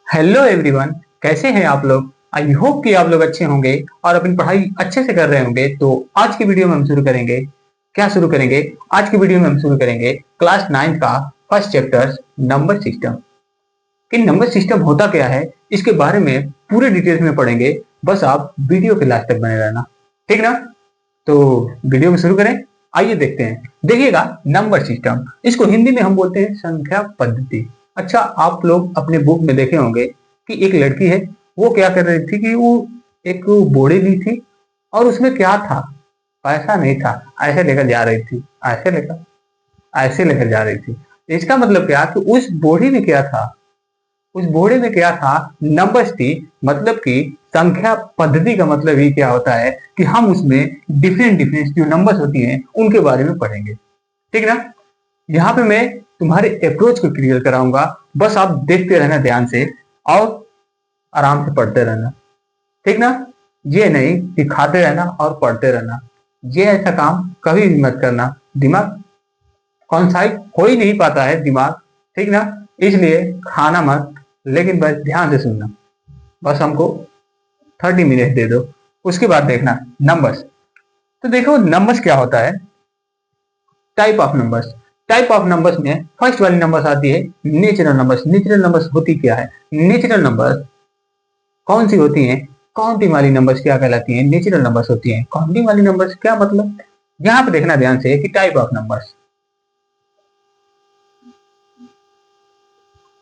Hello everyone, कैसे हैं आप लोग। आई होप कि आप लोग अच्छे होंगे और अपनी पढ़ाई अच्छे से कर रहे होंगे। तो आज की वीडियो में हम शुरू करेंगे। क्या शुरू करेंगे? आज की वीडियो में हम शुरू करेंगे क्लास 9 का फर्स्ट चैप्टर नंबर सिस्टम। कि नंबर सिस्टम होता क्या है, इसके बारे में पूरे डिटेल्स में पढ़ेंगे। बस आप वीडियो के लास्ट तक बने रहना, ठीक ना। तो वीडियो में शुरू करें। आइए देखते हैं। देखिएगा, नंबर सिस्टम, इसको हिंदी में हम बोलते हैं संख्या पद्धति। अच्छा, आप लोग अपने बुक में देखे होंगे कि एक लड़की है, वो क्या कर रही थी कि वो एक बोरी ली थी और उसमें क्या था, पैसा नहीं था, ऐसे लेकर जा रही थी, ऐसे लेकर जा रही थी। इसका मतलब क्या कि उस बोरी में क्या था, उस बोरे में क्या था, नंबर्स थी। मतलब कि संख्या पद्धति का मतलब ये क्या होता है कि हम उसमें डिफरेंट डिफरेंट जो नंबर्स होती हैं उनके बारे में पढ़ेंगे, ठीक ना। यहाँ पे मैं तुम्हारे अप्रोच को क्लियर कराऊंगा। बस आप देखते रहना ध्यान से और आराम से पढ़ते रहना, ठीक ना। ये नहीं कि खाते रहना और पढ़ते रहना, ये ऐसा काम कभी भी मत करना। दिमाग कॉन्साइट हो ही नहीं पाता है दिमाग, ठीक ना। इसलिए खाना मत, लेकिन बस ध्यान से सुनना। बस हमको 30 मिनट दे दो, उसके बाद देखना नंबर्स। तो देखो, नंबर्स क्या होता है। Type of numbers. Type of numbers में फर्स्ट वाली नंबर्स आती है नेचुरल नंबर्स। नेचुरल नंबर्स होती क्या है? नेचुरल नंबर्स कौन सी होती हैं? काउंटिंग वाली नंबर्स क्या कहलाती हैं? नेचुरल नंबर्स होती हैं। काउंटिंग वाली नंबर्स क्या मतलब? यहाँ पे देखना ध्यान से कि type of numbers,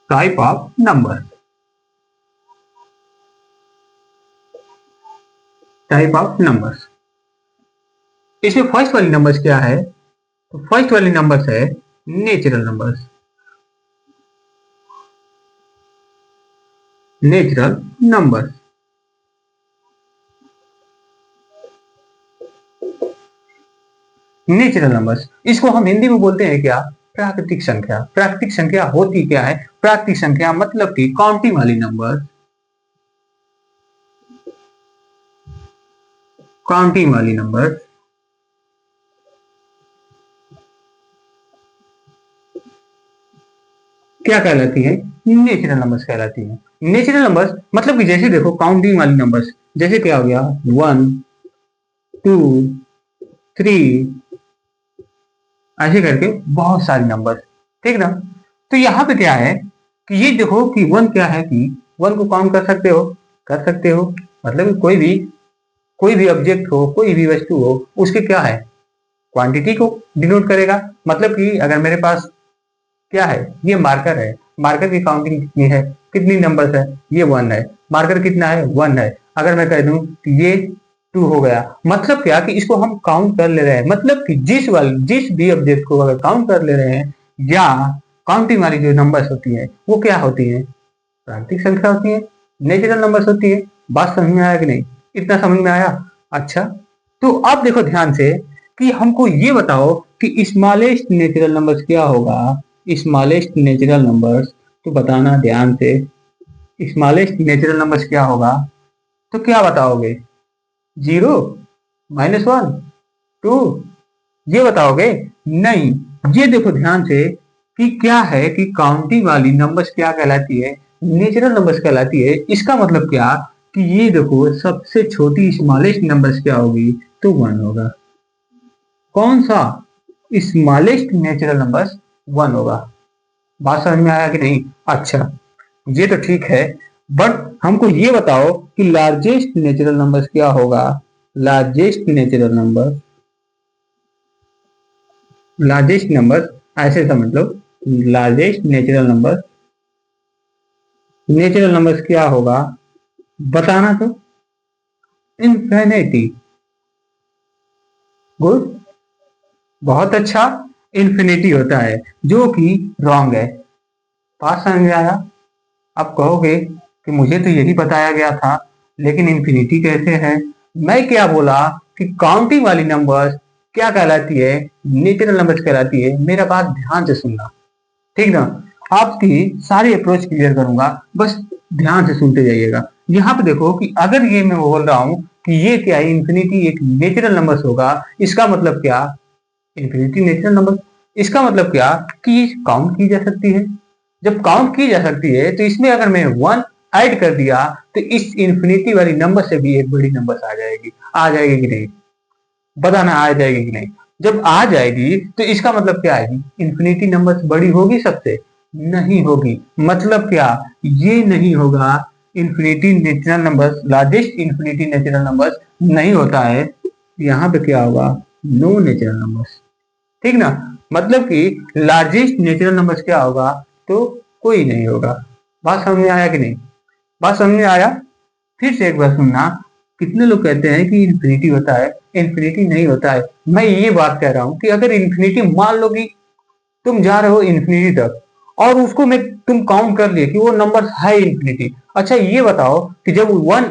type of numbers, type of numbers. इसमें फर्स्ट वाली नंबर्स क्या है? तो फर्स्ट वाली नंबर्स है natural numbers. Natural numbers, natural numbers, इसको हम हिंदी में बोलते हैं क्या? प्राकृतिक संख्या। प्राकृतिक संख्या होती क्या है? प्राकृतिक संख्या मतलब कि काउंटिंग वाली नंबर, काउंटिंग वाली नंबर क्या कहलाती है? नेचुरल नंबर्स कहलाती है। नेचुरल नंबर्स मतलब कि जैसे देखो, काउंटिंग वाली नंबर्स जैसे क्या हो गया, 1, 2, 3, ऐसे करके बहुत सारी नंबर, ठीक ना। तो यहाँ पे क्या है कि ये देखो कि वन क्या है कि वन को काउंट कर सकते हो, कर सकते हो। मतलब कोई भी ऑब्जेक्ट हो, कोई भी वस्तु हो, उसके क्या है, क्वांटिटी को डिनोट करेगा। मतलब कि अगर मेरे पास क्या है, ये मार्कर है, मार्कर की काउंटिंग कितनी है, कितनी नंबर्स है, ये 1 है। मार्कर कितना है, 1 है। अगर मैं कह दूं कि ये 2 हो गया, मतलब क्या कि इसको हम काउंट कर ले रहे हैं। मतलब कि जिस भी ऑब्जेक्ट को अगर काउंट कर ले रहे हैं, या काउंटिंग वाली जो नंबर्स होती है वो क्या होती है? प्राकृतिक संख्या होती है, नेचुरल नंबर्स होती है। बात समझ में आया कि नहीं? इतना समझ में आया? अच्छा, तो अब देखो ध्यान से कि हमको ये बताओ कि स्मॉलेस्ट नेचुरल नंबर्स क्या होगा। स्मॉलेस्ट नेचुरल नंबर्स, तो बताना ध्यान से, स्मॉलेस्ट नेचुरल नंबर्स क्या होगा। तो क्या बताओगे? 0, -1, 2, ये बताओगे? नहीं, ये देखो ध्यान से कि क्या है कि काउंटिंग वाली नंबर्स क्या कहलाती है? नेचुरल नंबर्स कहलाती है। इसका मतलब क्या कि ये देखो, सबसे छोटी स्मॉलेस्ट नंबर्स क्या होगी? तो 1 होगा। कौन सा? स्मॉलेस्ट नेचुरल नंबर्स 1 होगा। बात समझ में आया कि नहीं? अच्छा, ये तो ठीक है, बट हमको ये बताओ कि लार्जेस्ट नेचुरल नंबर्स क्या होगा। Largest natural number, largest number ऐसे समझ लो, लार्जेस्ट नेचुरल नंबर्स क्या होगा, बताना तो। इन्फिनिटी, गुड, बहुत अच्छा। इन्फिनिटी होता है, जो कि रॉन्ग है। बात समझ में आया? आप कहोगे कि मुझे तो यही बताया गया था, लेकिन इन्फिनिटी कैसे है? मैं क्या बोला कि काउंटिंग वाली नंबर्स क्या कहलाती है? नेचुरल नंबर्स कहलाती है। मेरा बात ध्यान से सुनना, ठीक ना। आपकी सारी अप्रोच क्लियर करूंगा, बस ध्यान से सुनते जाइएगा। यहाँ पे देखो कि अगर ये मैं बोल रहा हूँ कि ये क्या है, इन्फिनिटी एक नेचुरल नंबर्स होगा, इसका मतलब क्या? इन्फिनिटी नेचुरल नंबर, इसका मतलब क्या कि काउंट की जा सकती है। जब काउंट की जा सकती है तो इसमें अगर मैं 1 ऐड कर दिया तो इस इंफिनिटी वाली नंबर से भी एक बड़ी नंबर आ जाएगी। आ जाएगी कि नहीं, बताना आ जाएगी कि नहीं। जब आ जाएगी तो इसका मतलब क्या आएगी, इंफिनिटी नंबर बड़ी होगी सबसे, नहीं होगी। मतलब क्या, ये नहीं होगा। Infinity natural numbers, largest infinity natural numbers नहीं होता है। यहाँ पे क्या होगा, नो नेचुरल नंबर्स। ठीक ना, मतलब कि लार्जेस्ट नेचुरल नंबर्स क्या होगा, तो कोई नहीं होगा। बात समझ में आया कि नहीं, बात समझ में आया। फिर से एक बार सुनना, कितने लोग कहते हैं कि इंफिनिटी होता है, इंफिनिटी नहीं होता है। मैं ये बात कह रहा हूं कि अगर इंफिनिटी, मान लो कि तुम जा रहे हो इंफिनिटी तक और उसको मैं तुम काउंट कर लिए कि वो नंबर है इंफिनिटी। अच्छा ये बताओ कि जब वन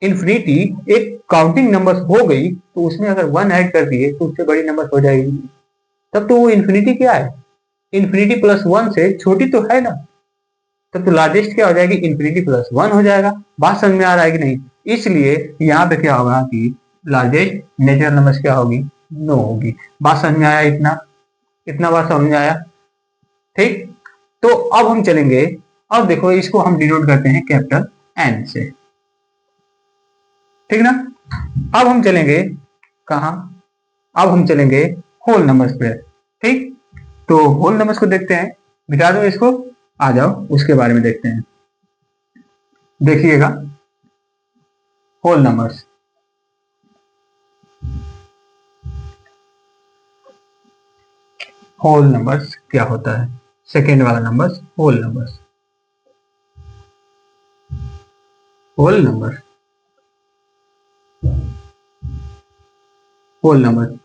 इंफिनिटी एक काउंटिंग नंबर हो गई तो उसमें अगर वन ऐड कर दिए तो उससे बड़ी नंबर हो जाएगी, तब तो वो इंफिनिटी क्या है, इंफिनिटी प्लस वन से छोटी तो है ना। तब तो लार्जेस्ट क्या हो जाएगी, इंफिनिटी प्लस वन हो जाएगा। बात समझ में आ रहा है कि नहीं। इसलिए यहाँ पे क्या होगा कि लार्जेस्ट नेचुरल नंबर क्या होगी, नो होगी। बात समझ में आया, इतना इतना बात समझ में आया। ठीक, तो अब हम चलेंगे और देखो इसको हम डिनोट करते हैं कैपिटल एन से। ठीक ना, अब हम चलेंगे कहा, अब हम चलेंगे होल नंबर्स पे। ठीक, तो होल नंबर्स को देखते हैं, मिटा दो इसको, आ जाओ उसके बारे में देखते हैं। देखिएगा होल नंबर्स, होल नंबर्स क्या होता है, सेकेंड वाला numbers whole numbers, whole number, whole number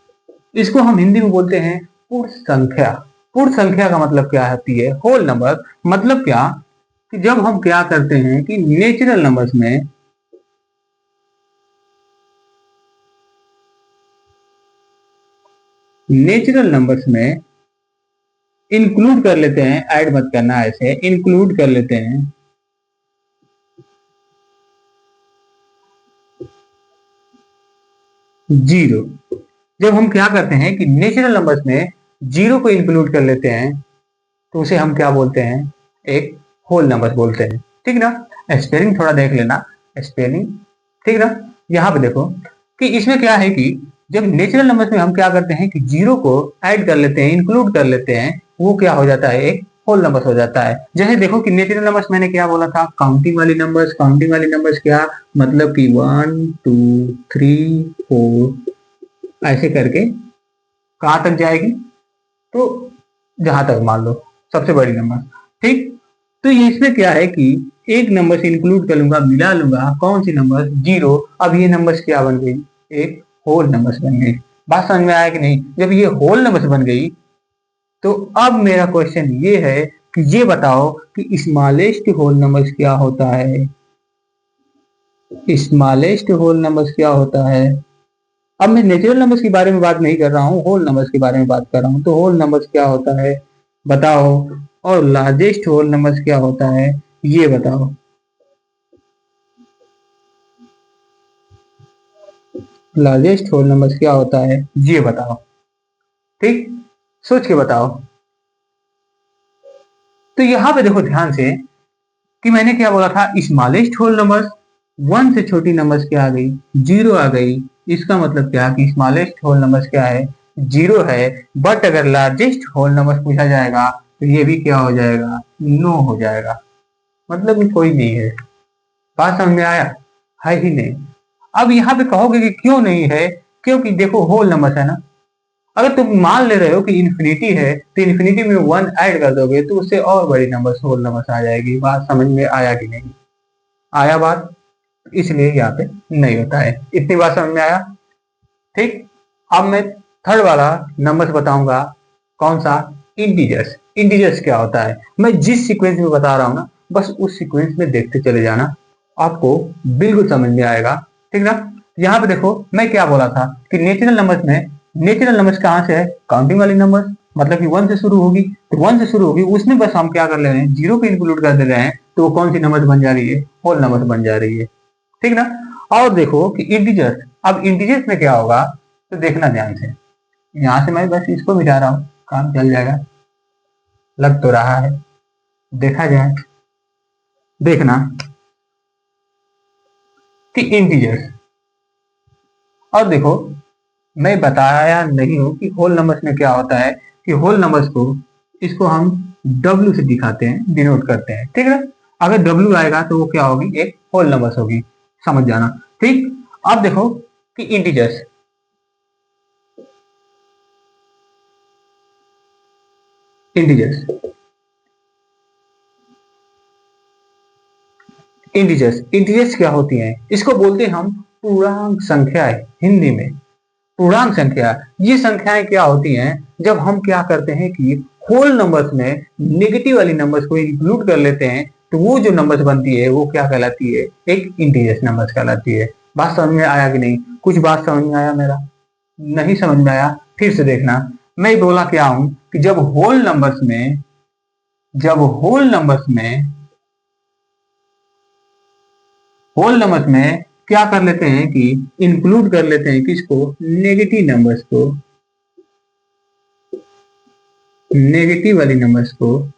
इसको हम हिंदी में बोलते हैं पूर्ण संख्या। पूर्ण संख्या का मतलब क्या होती है, होल नंबर मतलब क्या, कि जब हम क्या करते हैं कि नेचुरल नंबर्स में, नेचुरल नंबर्स में इंक्लूड कर लेते हैं, ऐड मत करना, ऐसे इंक्लूड कर लेते हैं जीरो। जब हम क्या करते हैं कि नेचुरल नंबर्स में जीरो को इंक्लूड कर लेते हैं तो उसे हम क्या बोलते हैं, एक होल नंबर बोलते हैं। ठीक ना, स्पेलिंग थोड़ा देख लेना, स्पेलिंग। ठीक ना, यहाँ पे देखो कि इसमें क्या है कि जब नेचुरल नंबर्स में हम क्या करते हैं कि जीरो को ऐड कर लेते हैं, इंक्लूड कर लेते हैं, वो क्या हो जाता है, एक होल नंबर हो जाता है। जैसे देखो कि नेचुरल नंबर्स मैंने क्या बोला था, काउंटिंग वाली नंबर्स। काउंटिंग वाली नंबर्स क्या मतलब कि 1 2 3 4 ऐसे करके कहाँ तक जाएगी, तो जहां तक मान लो सबसे बड़ी नंबर। ठीक, तो ये इसमें क्या है कि एक नंबर से इंक्लूड कर लूंगा, मिला लूंगा, कौन सी नंबर, जीरो। अब ये नंबर्स क्या बन गई, एक होल नंबर्स बन गई। बात समझ में आया कि नहीं। जब ये होल नंबर्स बन गई तो अब मेरा क्वेश्चन ये है कि ये बताओ कि स्मॉलेस्ट होल नंबर्स क्या होता है, स्मॉलेस्ट होल नंबर्स क्या होता है। अब मैं नेचुरल नंबर्स के बारे में बात नहीं कर रहा हूँ, होल नंबर्स के बारे में बात कर रहा हूँ। तो होल नंबर्स क्या होता है बताओ, और लार्जेस्ट होल नंबर्स क्या होता है ये बताओ। लार्जेस्ट होल नंबर्स क्या होता है ये बताओ। ठीक, सोच के बताओ। तो यहां पे देखो ध्यान से कि मैंने क्या बोला था, स्मॉलेस्ट होल नंबर्स, वन से छोटी नंबर्स क्या आ गई, जीरो आ गई। इसका मतलब क्या कि स्मॉलेस्ट होल नंबर्स क्या है, जीरो है। बट अगर लार्जेस्ट होल नंबर्स पूछा जाएगा तो ये भी क्या हो जाएगा, नो हो जाएगा। मतलब कि कोई नहीं है। बात समझ में आया, है ही नहीं। अब यहाँ पे कहोगे कि क्यों नहीं है, क्योंकि देखो होल नंबर्स है ना। अगर तुम मान ले रहे हो कि इन्फिनिटी है तो इन्फिनिटी में वन ऐड कर दोगे तो उससे और बड़ी नंबर होल नंबर्स आ जाएगी। बात समझ में आया कि नहीं आया बात, इसलिए यहाँ पे नहीं होता है। इतनी बात समझ में आया। ठीक, अब मैं थर्ड वाला नंबर बताऊंगा, कौन सा, इंटीजर्स। इंटीजर्स क्या होता है, मैं जिस सीक्वेंस में बता रहा हूँ ना बस उस सीक्वेंस में देखते चले जाना, आपको बिल्कुल समझ में आएगा। ठीक ना, यहाँ पे देखो मैं क्या बोला था कि नेचुरल नंबर्स में, नेचुरल नंबर्स कहाँ से है, काउंटिंग वाली नंबर्स, मतलब कि वन से शुरू होगी। तो वन से शुरू होगी उसमें बस हम क्या कर ले रहे हैं, जीरो को इंक्लूड कर दे रहे हैं, तो वो कौन सी नंबर बन जा रही है, होल नंबर बन जा रही है। ठीक ना, और देखो कि इंटीजर्स, अब इंटीजर्स में क्या होगा तो देखना ध्यान से। यहाँ से मैं बस इसको मिटा रहा हूँ, काम चल जाएगा, लग तो रहा है, देखा जाए, देखना। कि इंटीजर्स। और देखो, मैं बताया नहीं हूं कि होल नंबर्स में क्या होता है, कि होल नंबर्स को इसको हम W से दिखाते हैं, डिनोट करते हैं, ठीक है। अगर W आएगा तो वो क्या होगी, एक होल नंबर्स होगी, समझ जाना, ठीक। अब देखो कि इंटीजर्स, इंटीजर्स इंटीजर्स इंटीजर्स क्या होती हैं, इसको बोलते हैं हम पूर्णांक संख्याएं, हिंदी में पूर्णांक संख्या। ये संख्याएं क्या होती हैं, जब हम क्या करते हैं कि होल नंबर्स में नेगेटिव वाली नंबर्स को इंक्लूड कर लेते हैं, तो वो जो नंबर्स बनती है वो क्या कहलाती है, एक इंटीजर्स नंबर्स कहलाती है। बात समझ में आया कि नहीं, कुछ बात समझ में आया मेरा, नहीं समझ में आया फिर से देखना। मैं बोला क्या हूं कि जब होल नंबर्स में क्या कर लेते हैं कि इंक्लूड कर लेते हैं किसको, नेगेटिव नंबर्स को, नेगेटिव वाली नंबर्स को,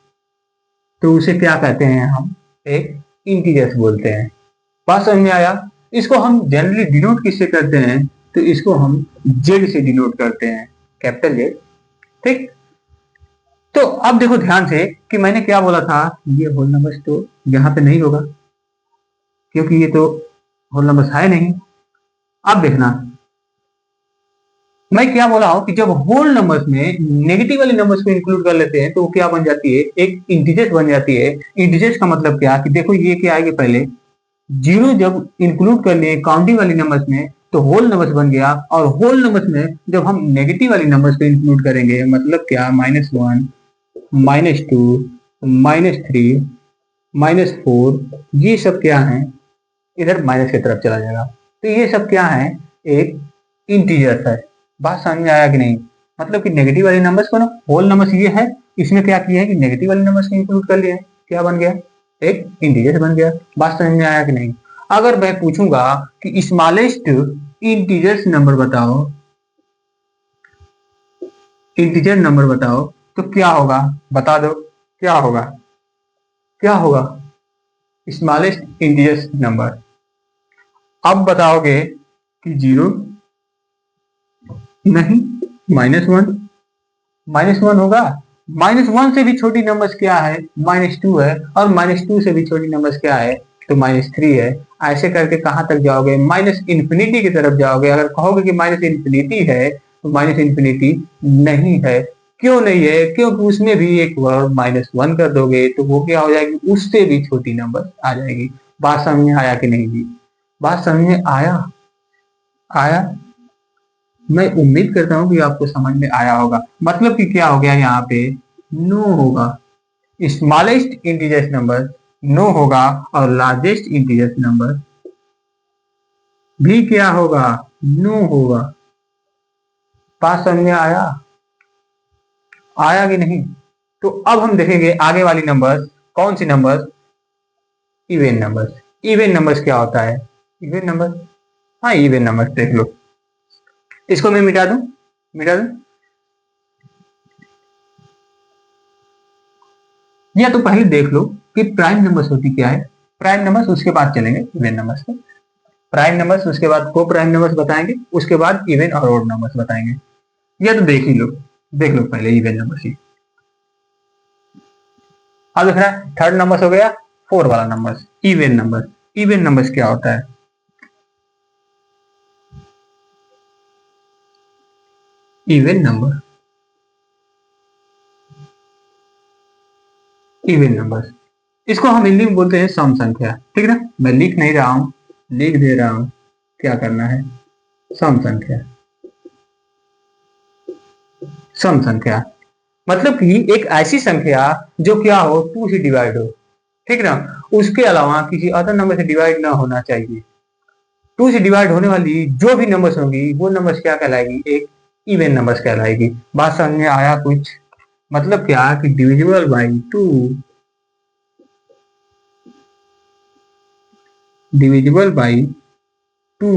तो उसे क्या कहते हैं हम, एक इंटीजर्स बोलते हैं। बात समझ में आया। इसको हम जनरली डिनोट किससे करते हैं, तो इसको हम जेड से डिनोट करते हैं, कैपिटल जेड, ठीक। तो अब देखो ध्यान से कि मैंने क्या बोला था, ये होल नंबर्स तो यहां पे नहीं होगा, क्योंकि ये तो होल नंबर्स है नहीं। अब देखना, मैं क्या बोला हूं कि जब होल नंबर्स में नेगेटिव वाली नंबर्स को इंक्लूड कर लेते हैं तो वो क्या बन जाती है, एक इंटीजर्स बन जाती है। इंटीजर्स का मतलब क्या, कि देखो ये क्या आएगी, पहले जीरो जब इंक्लूड कर लिए काउंटिंग वाली नंबर्स में तो होल नंबर्स बन गया, और होल नंबर्स में जब हम नेगेटिव वाली नंबर्स को इंक्लूड करेंगे, मतलब क्या, -1, -2, -3, -4, ये सब क्या है, इधर माइनस की तरफ चला जाएगा, तो ये सब क्या है, एक इंटीजर्स है। बात समझ में आया कि नहीं, मतलब कि नेगेटिव वाले नंबर्स को ना, होल नंबर्स ये है, इसमें क्या किया है कि नेगेटिव वाले नंबर्स को इंक्लूड कर लिया है, क्या बन गया, एक इंटीजर बन गया। बात समझ में आया कि नहीं। अगर मैं पूछूंगा कि स्मॉलेस्ट इंटीजर्स नंबर बताओ, इंटीजर नंबर बताओ, तो क्या होगा, बता दो, क्या होगा, क्या होगा, स्मॉलेस्ट इंटीजर्स नंबर। अब बताओगे कि 0, नहीं, -1, -1 होगा। -1 से भी छोटी नंबर्स क्या है, -2 है, और -2 से भी छोटी नंबर्स क्या है, तो -3 है। ऐसे करके कहां तक जाओगे, माइनस इन्फिनिटी की तरफ जाओगे। अगर कहोगे कि माइनस इन्फिनिटी है, तो माइनस इन्फिनिटी नहीं है। क्यों नहीं है, क्योंकि उसमें भी एक वर्ड -1 कर दोगे तो वो क्या हो जाएगी, उससे भी छोटी नंबर आ जाएगी। बात समझ में आया कि नहीं जी, बात समझ में आया, आया। मैं उम्मीद करता हूं कि आपको समझ में आया होगा। मतलब कि क्या हो गया यहाँ पे, नो होगा, स्मॉलेस्ट इंटीजर्स नंबर नो होगा, और लार्जेस्ट इंटीजर्स नंबर भी क्या होगा, नो होगा। बात समझ में आया, आया कि नहीं। तो अब हम देखेंगे आगे वाली नंबर्स, कौन सी numbers, even numbers. Even numbers क्या होता है, इवन नंबर, हाँ इवन नंबर्स देख लो। इसको मैं मिटा दूं, मिटा दूं, या तो पहले देख लो कि प्राइम नंबर्स होती क्या है। प्राइम नंबर्स उसके बाद चलेंगे इवन नंबर्स पे। प्राइम नंबर्स उसके बाद को प्राइम नंबर्स बताएंगे, उसके बाद इवन और ऑड नंबर्स बताएंगे। या तो देख ही लो, देख लो पहले इवन नंबर्स ही। अब देख रहा है, थर्ड नंबर्स हो गया, फोर वाला numbers, even number. Even numbers क्या होता है, इवन नंबर, इवन नंबर्स, इसको हम हिंदी में बोलते हैं सम संख्या, ठीक है ना। मैं लिख नहीं रहा हूं, लिख दे रहा हूं, क्या करना है, सम संख्या। सम संख्या मतलब कि एक ऐसी संख्या जो क्या हो, टू से डिवाइड हो, ठीक ना, उसके अलावा किसी अदर नंबर से डिवाइड ना होना चाहिए। टू से डिवाइड होने वाली जो भी नंबर्स होंगी वो नंबर्स क्या कहलाएगी, एक इवन नंबर्स कहलाएगी। बात समझ में आया कुछ, मतलब क्या कि divisible by two, divisible by two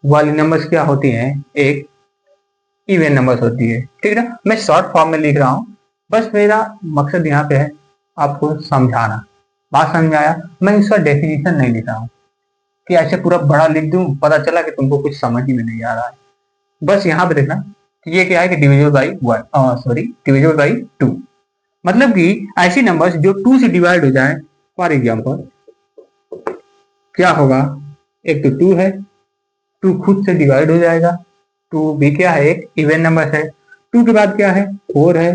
वाली नंबर्स क्या होती हैं, एक इवन नंबर्स होती है, ठीक है ना। मैं शॉर्ट फॉर्म में लिख रहा हूं, बस मेरा मकसद यहाँ पे है आपको समझाना। बात समझ में आया, मैं इसका डेफिनेशन नहीं लिख रहा हूँ, कि ऐसे पूरा बड़ा लिख दूं, पता चला कि तुमको कुछ समझ ही में नहीं आ रहा है। बस यहाँ पे देखना कि ये क्या है कि डिविजिबल बाई डिविजिबल बाई 2, मतलब कि ऐसी नंबर्स जो 2 से डिवाइड हो जाए। फॉर एग्जाम्पल क्या होगा, एक तो 2 है, 2 खुद से डिवाइड हो जाएगा। 2 भी क्या है, एक इवन नंबर है। 2 के बाद क्या है, 4 है।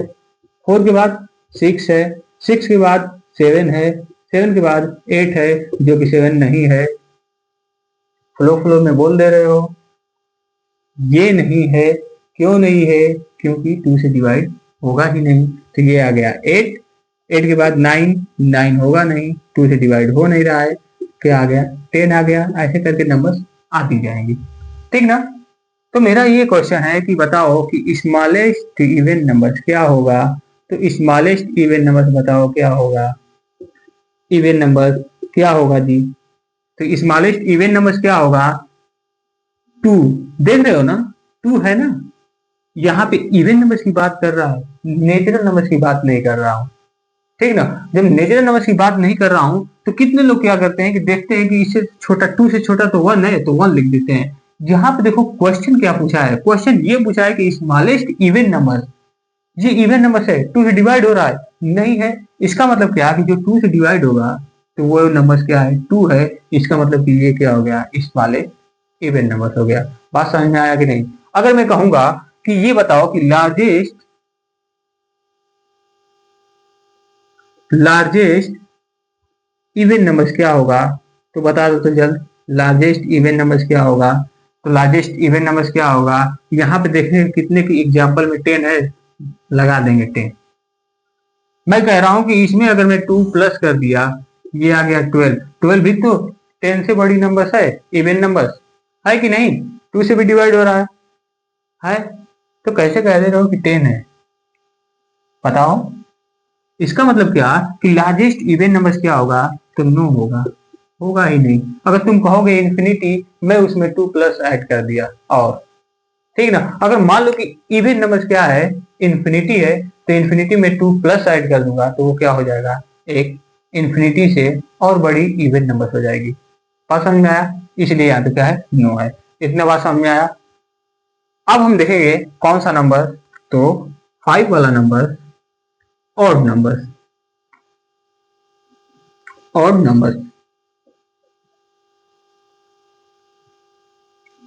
4 के बाद 6 है। 6 के बाद 7 है। 7 के बाद 8 है, जो कि 7 नहीं है। फ्लो में बोल दे रहे हो, ये नहीं है। क्यों नहीं है, क्योंकि 2 से डिवाइड होगा ही नहीं। तो ये आ गया 8। 8 के बाद 9, 9 होगा नहीं, 2 से डिवाइड हो नहीं रहा है। क्या आ गया, 10 आ गया। ऐसे करके नंबर्स आती जाएंगी, ठीक ना। तो मेरा ये क्वेश्चन है कि बताओ कि स्मॉलेस्ट इवन नंबर्स क्या होगा। तो स्मॉलेस्ट इवन नंबर्स बताओ क्या होगा, इवन नंबर क्या होगा जी। तो स्मॉलेस्ट इवन नंबर्स क्या होगा, 2। देख रहे हो ना, 2 है ना। यहाँ पे इवन नंबर्स की बात कर रहा है, नेचुरल नंबर्स की बात नहीं कर रहा हूँ, ठीक ना। जब नेचुरल नंबर्स की बात नहीं कर रहा हूँ तो कितने लोग क्या करते हैं कि देखते हैं कि इससे छोटा, 2 से छोटा तो 1 है, तो 1 लिख देते हैं। यहाँ पे देखो क्वेश्चन क्या पूछा है, क्वेश्चन ये पूछा है कि स्मॉलेस्ट इवन नंबर, ये इवन नंबर है, 2 से डिवाइड हो रहा है नहीं है। इसका मतलब क्या है कि जो 2 से डिवाइड होगा तो वो नंबर क्या है, 2 है। इसका मतलब कि ये क्या हो गया, स्मॉलेस्ट इवन नंबर हो गया। बात समझ में आया कि नहीं। अगर मैं कहूंगा कि ये बताओ कि लार्जेस्ट इवन नंबर्स क्या होगा, तो बता दो तो जल्द। लार्जेस्ट इवन नंबर्स क्या होगा, तो लार्जेस्ट इवन नंबर्स क्या होगा। यहाँ पे देखने कितने की एग्जांपल में 10 है, लगा देंगे 10। मैं कह रहा हूं कि इसमें अगर मैं 2 प्लस कर दिया, ये आ गया 12। 12 भी तो 10 से बड़ी नंबर्स है, इवन नंबर्स है कि नहीं। 2 से भी डिवाइड हो रहा है। तो कैसे कह दे रहे हो कि 10 है, बताओ। इसका मतलब क्या कि लार्जेस्ट इवन नंबर्स क्या होगा, तो नो होगा, होगा ही नहीं। अगर तुम कहोगे इन्फिनिटी, मैं उसमें 2 प्लस ऐड कर दिया, और ठीक ना। अगर मान लो कि इवन नंबर्स क्या है, इन्फिनिटी है, तो इन्फिनिटी में 2 प्लस ऐड कर दूंगा तो वो क्या हो जाएगा, एक इन्फिनिटी से और बड़ी इवन नंबर हो जाएगी। बात समझ में आया, इसलिए यहाँ पे क्या है, नो है। इतना बात समझ में आया। अब हम देखेंगे कौन सा नंबर, तो 5 वाला number, odd number. Odd number,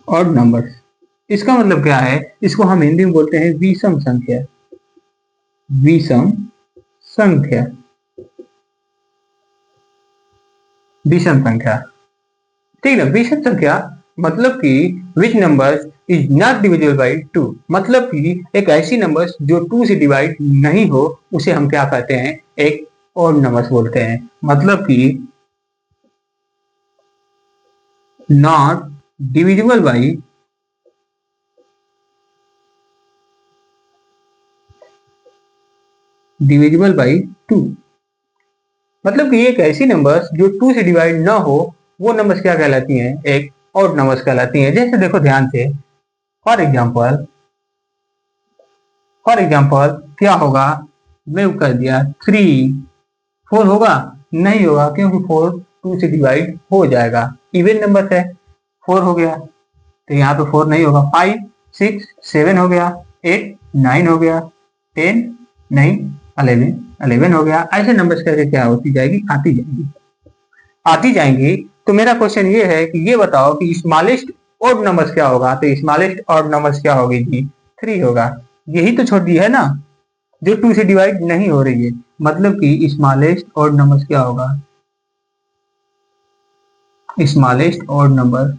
odd number, इसका मतलब क्या है, इसको हम हिंदी में बोलते हैं विषम संख्या। विषम संख्या, विषम संख्या, ठीक है। विषम संख्या मतलब कि which number is not divisible by 2, मतलब कि एक ऐसी नंबर जो 2 से डिवाइड नहीं हो, उसे हम क्या कहते हैं, एक ऑड नंबर बोलते हैं। मतलब कि not divisible by divisible by 2, मतलब कि एक ऐसी नंबर्स जो 2 से डिवाइड ना हो, वो नंबर्स क्या कहलाती हैं, एक ऑड नंबर्स कहलाती हैं। जैसे देखो ध्यान से, फॉर एग्जांपल क्या होगा, मैं कर दिया 3, 4 होगा नहीं होगा, क्योंकि 4 2 से डिवाइड हो जाएगा, इवन नंबर है। 4 हो गया, तो यहाँ पे 4 नहीं होगा। 5 6 7 हो गया, 8 9 हो गया, 10 नहीं, 11 हो गया। ऐसे नंबर्स करके क्या होती जाएगी, आती जाएंगी। तो मेरा क्वेश्चन ये है कि ये बताओ कि स्मॉलेस्ट ऑड नंबर्स क्या होगा। तो स्मॉलेस्ट ऑड नंबर्स क्या होगी जी, 3 होगा। यही तो छोटी है ना, जो 2 से डिवाइड नहीं हो रही है। मतलब कि स्मॉलेस्ट ऑड नंबर्स क्या होगा, स्मॉलेस्ट ऑड नंबर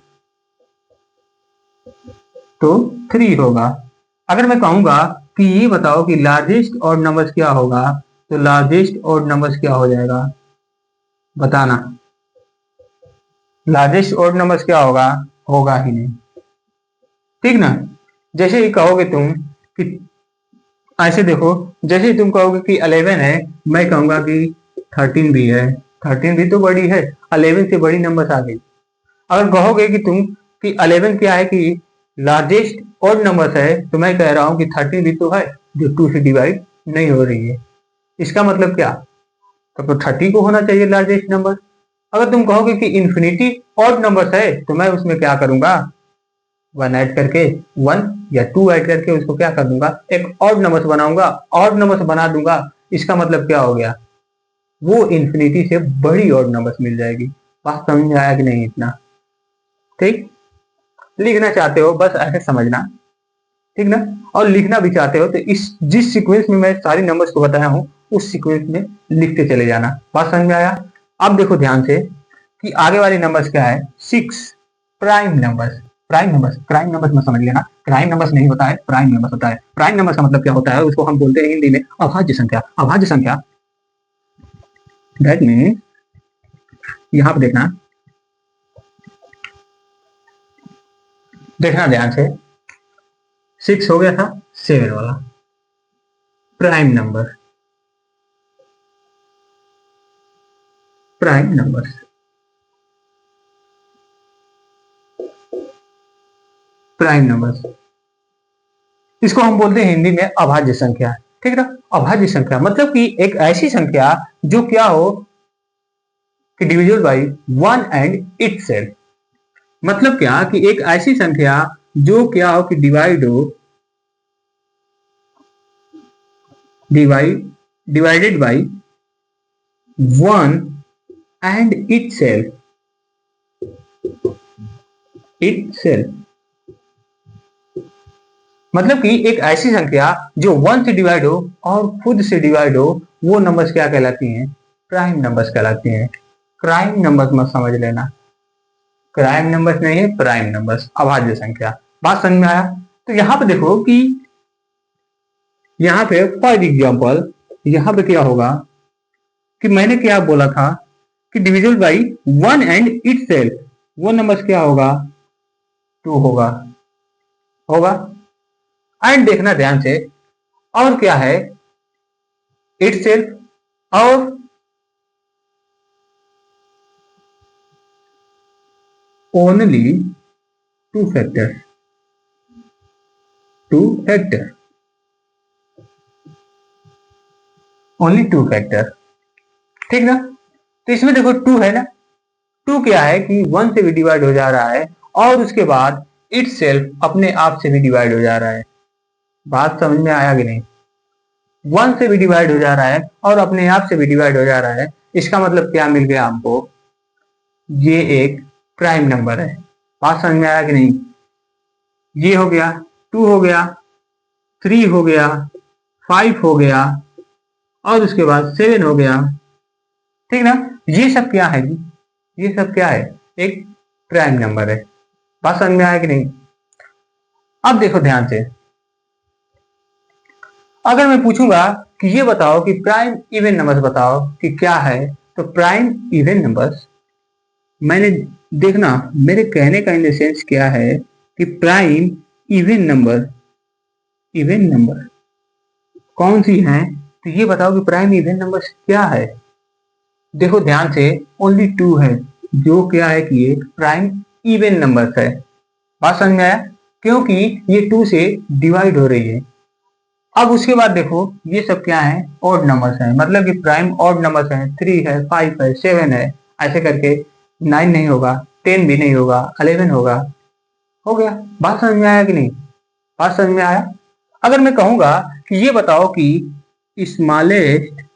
तो 3 होगा। अगर मैं कहूंगा कि ये बताओ कि लार्जेस्ट ऑड नंबर्स क्या होगा, तो लार्जेस्ट ऑड नंबर्स क्या हो जाएगा, बताना। लार्जेस्ट ऑड नंबर्स क्या होगा, होगा ही नहीं, ठीक ना। जैसे ही कहोगे तुम कि ऐसे देखो, जैसे ही तुम कहोगे कि 11 है, मैं कहूंगा कि 13 भी है। 13 भी तो बड़ी है, 11 से बड़ी नंबर आ गई। अगर कहोगे कि तुम कि 11 क्या है कि लार्जेस्ट ऑड नंबर है, तो मैं कह रहा हूं कि 13 भी तो है, जो 2 से डिवाइड नहीं हो रही है। इसका मतलब क्या, तब तो 30 को होना चाहिए लार्जेस्ट नंबर। अगर तुम कहोगे कि इन्फिनिटी ऑड नंबर्स है तो मैं उसमें क्या करूंगा, 1 ऐड करके, 1 या 2 ऐड करके उसको क्या कर दूंगा, एक ऑड नंबर्स बनाऊंगा, ऑड नंबर्स बना दूंगा। इसका मतलब क्या हो गया, वो इन्फिनिटी से बड़ी ऑड नंबर्स मिल जाएगी। बात समझ में आया कि नहीं इतना? ठीक, लिखना चाहते हो बस ऐसे समझना, ठीक ना। और लिखना भी चाहते हो तो इस जिस सीक्वेंस में मैं सारी नंबर्स को बताया हूं उस सीक्वेंस में लिखते चले जाना। बात समझ में आया? अब देखो ध्यान से कि आगे वाली नंबर्स क्या है, 6 prime numbers. Prime numbers, prime numbers में समझ लेना, प्राइम नंबर्स नहीं होता है, प्राइम नंबर्स होता है। प्राइम नंबर्स का मतलब क्या होता है, उसको हम बोलते हैं हिंदी में अभाज्य संख्या। अभाज्य संख्या दैट मीन्स, यहां पर देखना, देखना ध्यान से, 6 हो गया था, 7 वाला prime number, prime numbers, prime numbers, इसको हम बोलते हैं हिंदी में अभाज्य संख्या। ठीक है ना। अभाज्य संख्या मतलब कि एक ऐसी संख्या जो क्या हो कि डिविजिबल बाई 1 एंड इटसेल्फ। मतलब क्या कि एक ऐसी संख्या जो क्या हो कि डिवाइडेड बाई 1 एंड इटसेल्फ। मतलब कि एक ऐसी संख्या जो 1 से डिवाइड हो और खुद से डिवाइड हो, वो नंबर्स क्या कहलाती हैं, प्राइम नंबर्स कहलाती हैं। प्राइम नंबर्स मत समझ लेना, प्राइम नंबर्स नहीं है, प्राइम नंबर्स, अभाज्य संख्या। बात समझ में आया? तो यहां पे देखो कि यहां पे फॉर एग्जांपल यहां पे क्या होगा कि मैंने क्या बोला था कि डिविजिबल बाई 1 एंड इटसेल्फ, वो नंबर्स क्या होगा, 2 होगा, होगा। एंड देखना ध्यान से, और क्या है, इटसेल्फ और only 2 factor, 2 factor, only 2 factor. ठीक ना। तो इसमें देखो 2 है ना, 2 क्या है कि 1 से भी डिवाइड हो जा रहा है और उसके बाद इटसेल्फ अपने आप से भी डिवाइड हो जा रहा है। बात समझ में आया कि नहीं? 1 से भी डिवाइड हो जा रहा है और अपने आप से भी डिवाइड हो जा रहा है। इसका मतलब क्या मिल गया हमको, ये एक प्राइम नंबर है। बात समझ में आया कि नहीं? ये हो गया, 2 हो गया, 3 हो गया, 5 हो गया और उसके बाद 7 हो गया। ठीक ना। ये सब क्या है जी, ये सब क्या है, एक प्राइम नंबर है। बात समझ में आया कि नहीं? अब देखो ध्यान से, अगर मैं पूछूंगा कि ये बताओ कि प्राइम इवन नंबर्स बताओ कि क्या है, तो प्राइम इवन नंबर्स, मैंने देखना मेरे कहने का इन सेंस क्या है कि prime even number, even number कौन सी हैं, तो ये बताओ कि प्राइम इवन नंबर्स क्या है। देखो ध्यान से, ओनली 2 है, जो क्या है कि ये प्राइम इवन नंबर्स है। बात समझ में आया? क्योंकि ये 2 से डिवाइड हो रही है। अब उसके बाद देखो ये सब क्या है, ऑड नंबर्स हैं, मतलब कि प्राइम ऑड नंबर्स हैं, 3 है, 5 है, 7 है, ऐसे करके 9 नहीं होगा, 10 भी नहीं होगा, 11 होगा। हो गया। बात समझ में आया कि नहीं? बात समझ में आया? अगर मैं कहूंगा कि ये बताओ कि smallest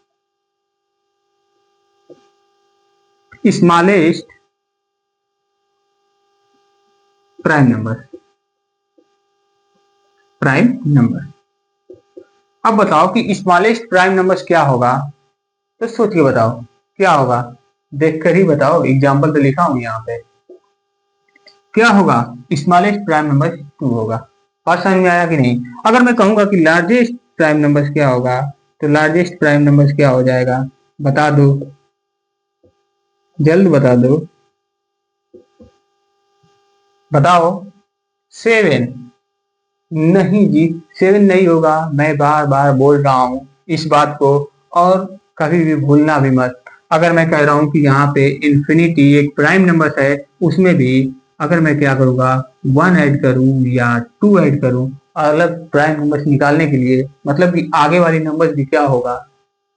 smallest prime number, prime number, अब बताओ कि स्मॉलेस्ट प्राइम नंबर्स क्या होगा, तो सोच के बताओ क्या होगा, देखकर ही बताओ, एग्जाम्पल तो लिखा हूं यहाँ पे। क्या होगा, स्मॉलेस्ट प्राइम नंबर 2 होगा। बात समझ में आया कि नहीं? अगर मैं कहूंगा कि लार्जेस्ट प्राइम नंबर्स क्या होगा, तो लार्जेस्ट प्राइम नंबर्स क्या हो जाएगा, बता दो, जल्द बता दो, बताओ। 7। नहीं जी, 7 नहीं होगा, मैं बार बार बोल रहा हूं इस बात को, और कभी भी भूलना भी मत। अगर मैं कह रहा हूं कि यहाँ पे इन्फिनिटी एक प्राइम नंबर है, उसमें भी अगर मैं क्या करूंगा, 1 ऐड करूं या 2 ऐड करूं अलग प्राइम नंबर्स निकालने के लिए, मतलब कि आगे वाली नंबर्स भी क्या होगा,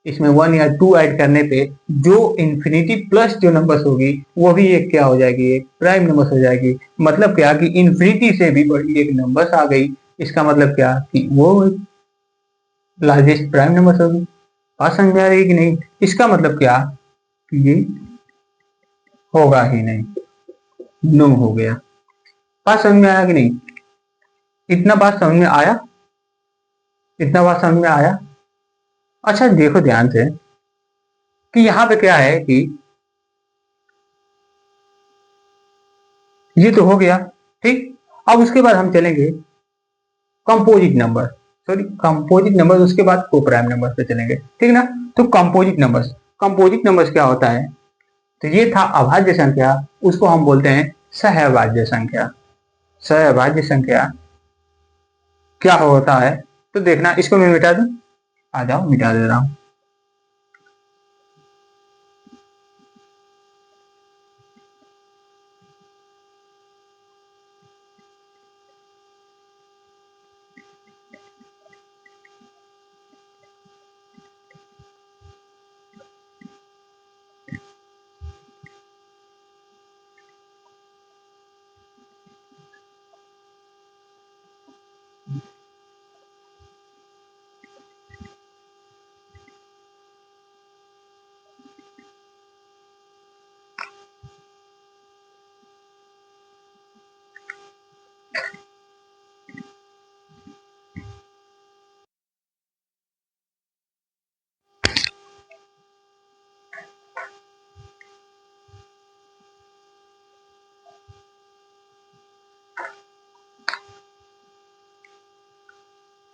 इसमें 1 या 2 ऐड करने पे जो इन्फिनिटी प्लस जो नंबर्स होगी वो भी एक क्या हो जाएगी, एक प्राइम नंबर्स हो जाएगी। मतलब क्या कि इन्फिनिटी से भी बड़ी एक नंबर्स आ गई, इसका मतलब क्या कि वो लार्जेस्ट प्राइम नंबर्स होगी। बात समझ में आ रही है कि नहीं? इसका मतलब क्या कि ये होगा ही नहीं, नो हो गया। बात समझ में आया कि नहीं? इतना बात समझ में आया? इतना बात समझ में आया? अच्छा देखो ध्यान से कि यहाँ पे क्या है कि ये तो हो गया, ठीक। अब उसके बाद हम चलेंगे composite number, sorry composite number, उसके बाद को प्राइम नंबर पे चलेंगे, ठीक ना। तो कंपोजिट नंबर्स क्या होता है? तो ये था अभाज्य संख्या, उसको हम बोलते हैं सहअभाज्य संख्या। सहअभाज्य संख्या क्या होता है? तो देखना, इसको मैं मिटा दूं, आ जाओ मिटा दे रहा हूं।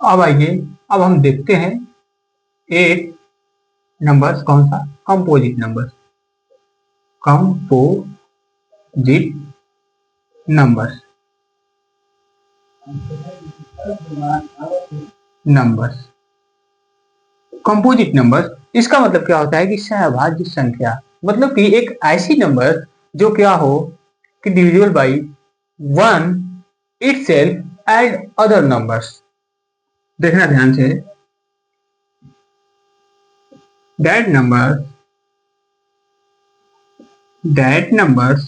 अब आइए, अब हम देखते हैं एक नंबर्स, कौन सा? Composite numbers. Composite numbers, numbers composite numbers, इसका मतलब क्या होता है कि सहअभाज्य संख्या, मतलब कि एक ऐसी नंबर जो क्या हो कि divisible by one itself and other numbers. देखना ध्यान से, that numbers that numbers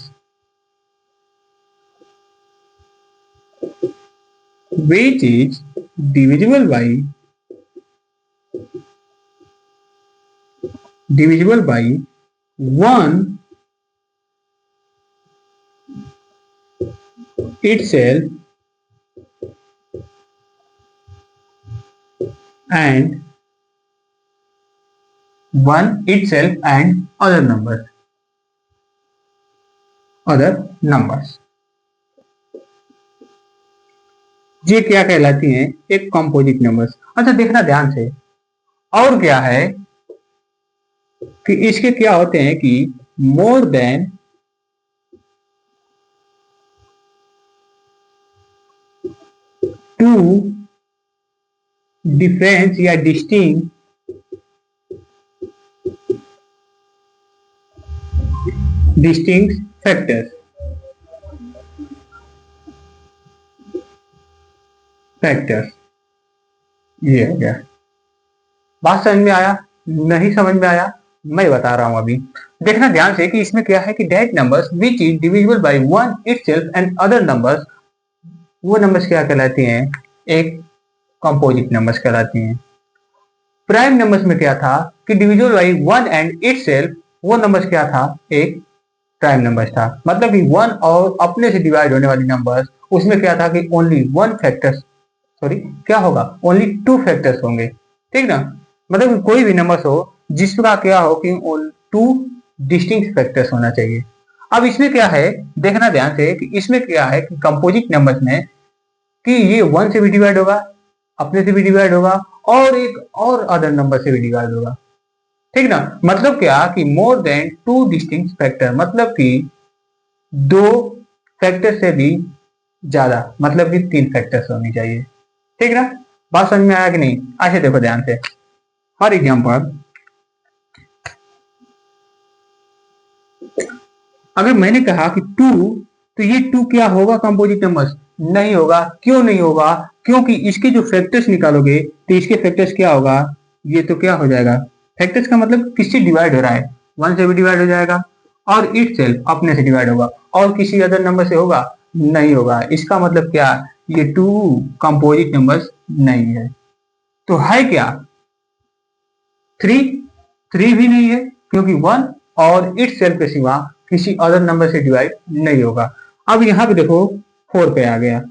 which is divisible by 1 itself and other numbers, ये क्या कहलाती हैं? एक कंपोजिट नंबर्स। अच्छा देखना ध्यान से, और क्या है कि इसके क्या होते हैं कि मोर देन टू डिफरेंस या डिस्टिंक्ट फैक्टर्स, ये हो गया। बात समझ में आया? नहीं समझ में आया? मैं बता रहा हूं अभी। देखना ध्यान से कि इसमें क्या है कि that numbers which is divisible by one itself and other numbers, वो नंबर्स क्या कहलाती हैं? एक कंपोजिट नंबर्स कहलाती हैं। प्राइम नंबर्स में क्या था कि divisible by one and itself, वो नंबर्स क्या था? एक प्राइम नंबर्स था। मतलब कि वन और अपने से डिवाइड होने वाली नंबर्स, उसमें क्या था कि ओनली वन फैक्टर्स, सॉरी क्या होगा, ओनली टू फैक्टर्स होंगे, ठीक ना। मतलब कोई भी नंबर हो जिसका क्या हो कि टू डिस्टिंक्ट फैक्टर्स होना चाहिए। अब इसमें क्या है, देखना ध्यान से कि इसमें क्या है कि कंपोजिट नंबर्स में कि ये वन से भी डिवाइड होगा, अपने से भी डिवाइड होगा, और एक और अदर नंबर से भी डिवाइड होगा, ठीक ना। मतलब क्या कि more than two distinct factor, मतलब कि दो फैक्टर से भी ज्यादा, मतलब कि तीन फैक्टर्स होनी चाहिए, ठीक ना। बात समझ में आया कि नहीं? ऐसे देखो ध्यान से, फॉर एग्जाम्पल अगर मैंने कहा कि टू, तो ये टू क्या होगा कंपोजिट नंबर्स? नहीं होगा। क्यों नहीं होगा? क्योंकि इसके जो फैक्टर्स निकालोगे तो इसके फैक्टर्स क्या होगा, ये तो क्या हो जाएगा, फैक्टर्स का मतलब किससे डिवाइड हो रहा है, 1 से भी डिवाइड हो जाएगा और इट सेल्फ अपने से डिवाइड होगा और किसी अदर नंबर से होगा, नहीं होगा। इसका मतलब क्या, ये टू कंपोजिट नंबर्स नहीं है। तो है क्या, थ्री, थ्री भी नहीं है क्योंकि 1 और इट सेल्फ के सिवा किसी अदर नंबर से डिवाइड नहीं होगा। अब यहाँ पे देखो 4 पे आ गया।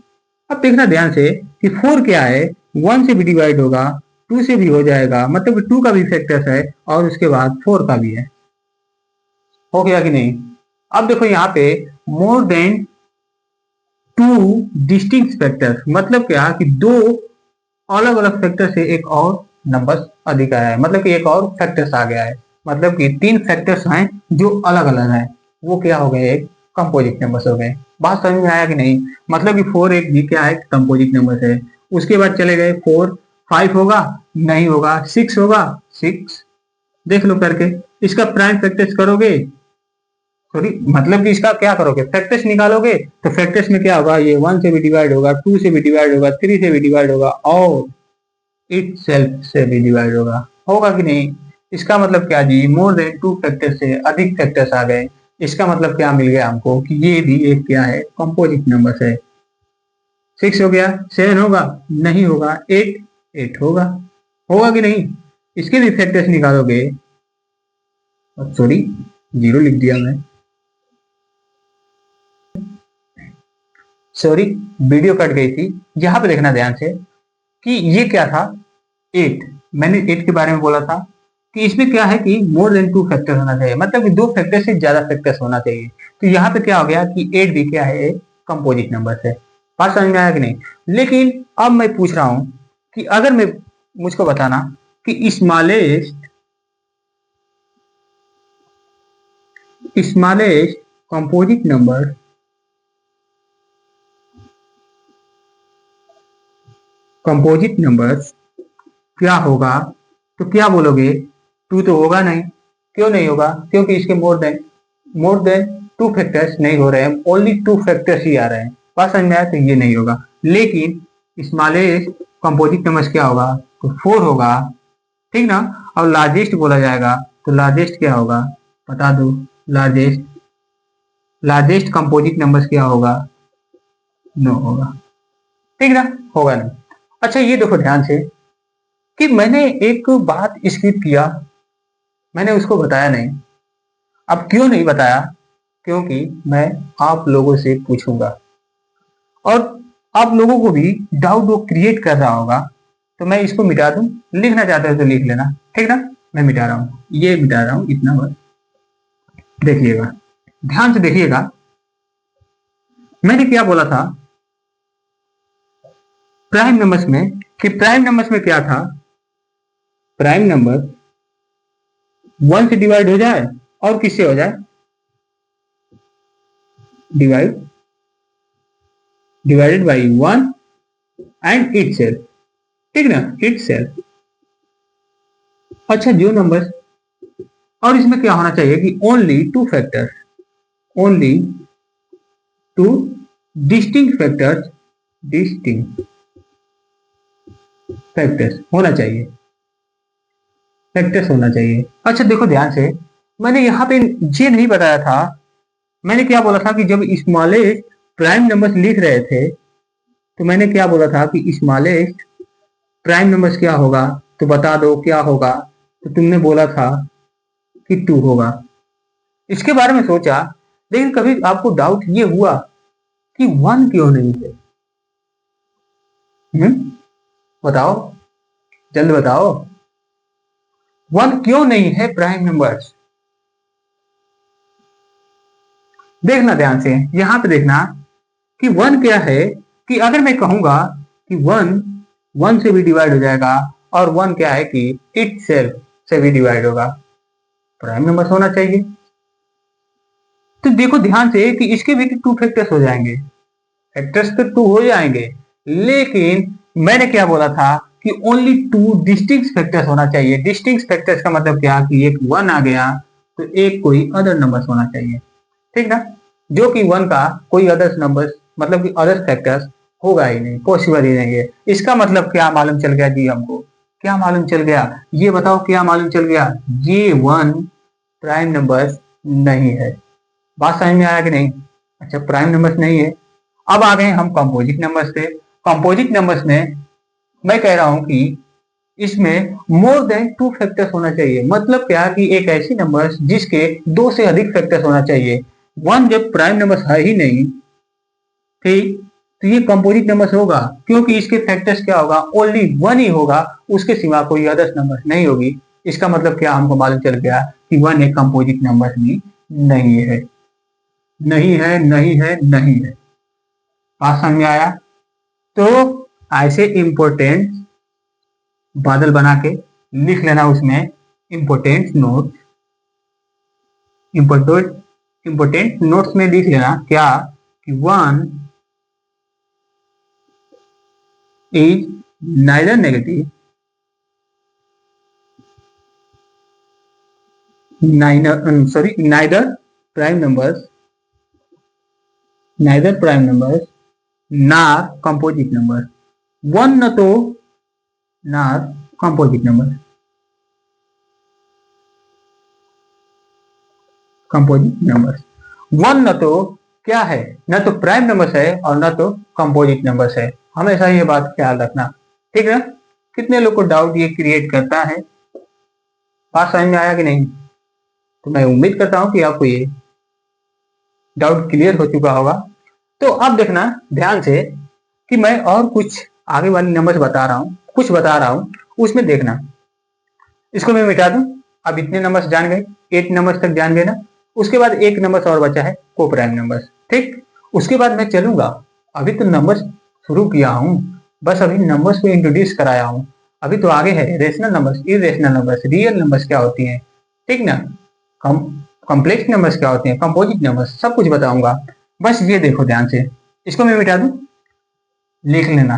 अब देखना ध्यान से कि 4 क्या है, 1 से भी डिवाइड होगा, 2 से भी हो जाएगा, मतलब 2 का भी फैक्टर्स है और उसके बाद 4 का भी है। हो गया कि नहीं। अब देखो यहाँ पे मोर देन 2 डिस्टिंक्ट फैक्टर्स, मतलब क्या कि दो अलग अलग फैक्टर से एक और नंबर अधिक आया है, मतलब कि एक और फैक्टर्स आ गया है, मतलब कि 3 फैक्टर्स हैं जो अलग अलग हैं, वो क्या हो गए, एक कंपोजिट नंबर्स हो गए। बात समझ में आया कि नहीं। मतलब कि 4 एक भी क्या है, कंपोजिट नंबर है। उसके बाद चले गए 4, 5 होगा, नहीं होगा, 6 होगा, 6 देख लो करके। इसका प्राइम फैक्टर्स करोगे, सॉरी मतलब कि इसका क्या करोगे, फैक्टर्स निकालोगे, तो फैक्टर्स में क्या होगा, ये 1 से भी डिवाइड होगा, 2 से भी डिवाइड होगा, 3 से भी डिवाइड होगा और इट सेल्फ से भी डिवाइड होगा। होगा कि नहीं। इसका मतलब क्या जी, मोर देन 2 फैक्टर से अधिक फैक्टर्स आ गए। इसका मतलब क्या मिल गया हमको कि ये भी एक क्या है, कंपोजिट नंबर है। 6 हो गया, 7 होगा, नहीं होगा, 8 होगा। होगा कि नहीं। इसके भी फैक्टर्स निकालोगे, सॉरी 0 लिख दिया मैं, सॉरी वीडियो कट गई थी। यहाँ पे देखना ध्यान से कि ये क्या था, 8। मैंने 8 के बारे में बोला था कि इसमें क्या है कि मोर देन 2 फैक्टर होना चाहिए, मतलब कि 2 फैक्टर से ज्यादा फैक्टर्स होना चाहिए। तो यहाँ पे क्या हो गया कि 8 भी क्या है, कंपोजिट नंबर है। बात समझ में आया कि नहीं। लेकिन अब मैं पूछ रहा हूं कि अगर मैं, मुझको बताना कि smallest composite number, composite numbers क्या होगा, तो क्या बोलोगे, 2 तो होगा नहीं। क्यों नहीं होगा, क्योंकि इसके मोर देन 2 फैक्टर्स नहीं हो रहे हैं, ओनली 2 फैक्टर्स ही आ रहे हैं। बात समझ में आया, तो ये नहीं होगा। लेकिन स्मॉलेस्ट कंपोजिट नंबर्स क्या होगा, तो 4 होगा, ठीक ना। अब लार्जेस्ट बोला जाएगा तो लार्जेस्ट क्या होगा, बता दो। लार्जेस्ट लार्जेस्ट कंपोजिट नंबर्स क्या होगा, नो होगा, ठीक ना, होगा नहीं। अच्छा ये देखो ध्यान से कि मैंने एक बात स्किप किया, मैंने उसको बताया नहीं। अब क्यों नहीं बताया, क्योंकि मैं आप लोगों से पूछूंगा और आप लोगों को भी डाउट वो क्रिएट कर रहा होगा, तो मैं इसको मिटा दूं। लिखना चाहते हो तो लिख लेना, ठीक ना। मैं मिटा रहा हूं, ये मिटा रहा हूं, इतना बस देखिएगा, ध्यान से देखिएगा। मैंने क्या बोला था प्राइम नंबर्स में, कि प्राइम नंबर्स में क्या था, प्राइम नंबर 1 से डिवाइड हो जाए और किससे हो जाए, divide divided by 1 and it self, ठीक ना, इट सेल्फ। अच्छा जो नंबर, और इसमें क्या होना चाहिए कि only 2 factors, only 2 distinct factors, distinct factors होना चाहिए, फैक्टर्स होना चाहिए। अच्छा देखो ध्यान से, मैंने यहाँ पे ये नहीं बताया था, मैंने क्या बोला था कि जब स्मॉलेस्ट प्राइम नंबर्स लिख रहे थे, तो मैंने क्या बोला था कि स्मॉलेस्ट प्राइम नंबर्स क्या होगा, तो बता दो क्या होगा। तो तुमने बोला था कि 2 होगा। इसके बारे में सोचा, लेकिन कभी आपको डाउट ये हुआ कि 1 क्यों नहीं है। बताओ, जल्द बताओ, 1 क्यों नहीं है प्राइम नंबर्स। देखना ध्यान से, यहां पे देखना कि 1 क्या है, कि अगर मैं कहूंगा कि 1 से भी डिवाइड हो जाएगा और 1 क्या है कि इट सेल्फ से भी डिवाइड होगा, प्राइम नंबर होना चाहिए। तो देखो ध्यान से कि इसके भी 2 फैक्टर्स हो जाएंगे, फैक्टर्स तो 2 हो जाएंगे, लेकिन मैंने क्या बोला था कि ओनली 2 डिस्टिंक्ट फैक्टर्स होना चाहिए। डिस्टिंक्ट फैक्टर्स का मतलब क्या कि एक 1 आ गया तो एक कोई अदर नंबर होना चाहिए, ठीक ना, जो कि 1 का कोई अदर नंबर, मतलब कि अदर फैक्टर्स होगा ही नहीं, पॉसिबल ही नहीं है। इसका मतलब क्या मालूम चल गया जी हमको क्या मालूम चल गया? ये बताओ क्या मालूम चल गया? ये वन प्राइम नंबर नहीं है। बात समझ में आया कि नहीं? अच्छा, प्राइम नंबर्स नहीं है। अब आ गए हम कंपोजिट नंबर्स पे। कंपोजिट नंबर्स में मैं कह रहा हूं कि इसमें मोर देन टू फैक्टर्स होना चाहिए। मतलब क्या कि एक ऐसी नंबर जिसके दो से अधिक फैक्टर्स होना चाहिए। वन जब प्राइम नंबर है ही नहीं, ठीक, तो ये कंपोजिट नंबर होगा, क्योंकि इसके फैक्टर्स क्या होगा? ओनली वन ही होगा, उसके सिवा कोई अदर्स नंबर नहीं होगी। इसका मतलब क्या हमको मालूम चल गया कि वन एक कंपोजिट नंबर भी नहीं है। नहीं है, नहीं है, नहीं है। बात समझ में आया? तो ऐसे इंपोर्टेंट बादल बना के लिख लेना उसमें इंपोर्टेंट नोट। इंपोर्टेंट नोट्स में लिख लेना क्या कि one is neither negative, neither prime numbers, nor composite numbers. One न तो nor composite numbers, वन न तो क्या है? न तो प्राइम नंबर्स है और न तो कंपोजिट नंबर्स है। हमेशा ये बात ख्याल रखना, ठीक है? कितने लोग को डाउट ये क्रिएट करता है? बात समझ में आया कि नहीं? तो मैं उम्मीद करता हूं कि आपको ये डाउट क्लियर हो चुका होगा। तो अब देखना ध्यान से कि मैं और कुछ आगे वाले नंबर्स बता रहा हूं, कुछ बता रहा हूं, उसमें देखना। इसको मैं मिटा दूं। अब इतने नंबर्स जान गए, 8 नंबर्स तक जान गए ना। उसके बाद एक नंबर और बचा है, को प्राइम नंबर्स, ठीक। उसके बाद मैं चलूंगा, अभी तो नंबर्स शुरू किया हूं, बस अभी नंबर्स को इंट्रोड्यूस कराया हूं। अभी तो आगे है rational numbers, irrational numbers, real numbers क्या होती हैं, ठीक ना, कॉम्प्लेक्स नंबर्स क्या होते हैं, कंपोजिट नंबर्स, सब कुछ बताऊंगा। बस ये देखो ध्यान से, इसको मैं मिटा दूं, लिख लेना।